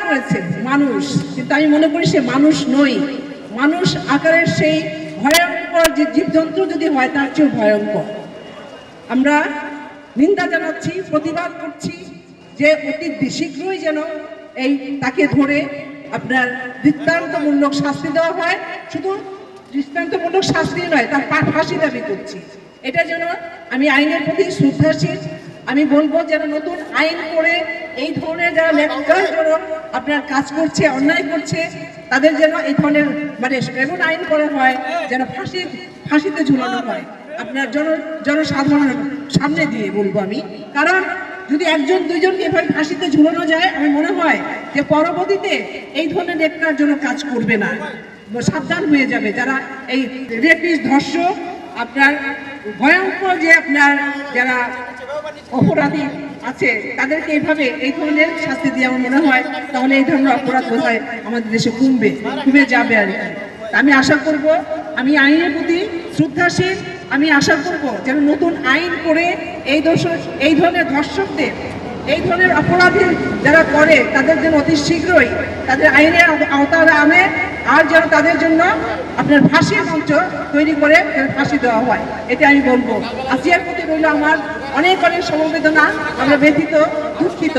করেছে মানুষ, কিন্তু আমি মনে করি সে মানুষ নই। মানুষ আকারের সেই ভয়ঙ্কর যে জীবজন্তু যদি হয় তার চেয়েও ভয়ঙ্কর। আমরা নিন্দা জানাচ্ছি, প্রতিবাদ করছি যে অতি শীঘ্রই যেন তাকে ধরে আপনার দৃষ্টান্তমূলক শাস্তি দেওয়া হয়। শুধু দৃষ্টান্তমূলক শাস্তি নয়, তার ফাঁসি দাবি করছি। এটা যেন, আমি আইনের প্রতি শ্রদ্ধাশীল, আমি বলবো যেন নতুন আইন করে এই ধরনের যারা ন্যাক্কারজনক আপনার কাজ করছে, অন্যায় করছে, তাদের যেন এই ধরনের মানে এমন আইন করা হয় যেন ফাঁসিতে ঝুলানো হয় আপনার জনসাধারণের সামনে দিয়ে, বলবো আমি। কারণ যদি একজন দুইজনকে এভাবে ফাঁসিতে ঝুলানো যায়, আমি মনে হয় যে পরবর্তীতে এই ধরনের ন্যাক্কারজনক কাজ করবে না, সাবধান হয়ে যাবে যারা এই রেপিস্ট, ধর্ষক, আপনার ভয়ঙ্কর যে আপনার যারা অপরাধী আছে তাদেরকে এইভাবে এই ধরনের শাস্তি দিয়ে আমার মনে হয় তাহলে এই ধরনের অপরাধ বোধহয় আমাদের দেশে কমে যাবে আর কি। আমি আশা করব, আমি আইনের প্রতি শ্রদ্ধাশীল, আমি আশা করব যেন নতুন আইন করে এই ধরনের ধর্ষকদের, এই ধরনের অপরাধী যারা করে তাদের জন্য অতি শীঘ্রই তাদের আইনের আওতায় আনে, আর যেন তাদের জন্য আপনার ফাঁসির মঞ্চ তৈরি করে ফাঁসি দেওয়া হয়। এটা আমি বলবো। আসিয়ার প্রতি রইল আমার অনেক অনেক সমবেদনা, আমরা ব্যথিত, দুঃখিত।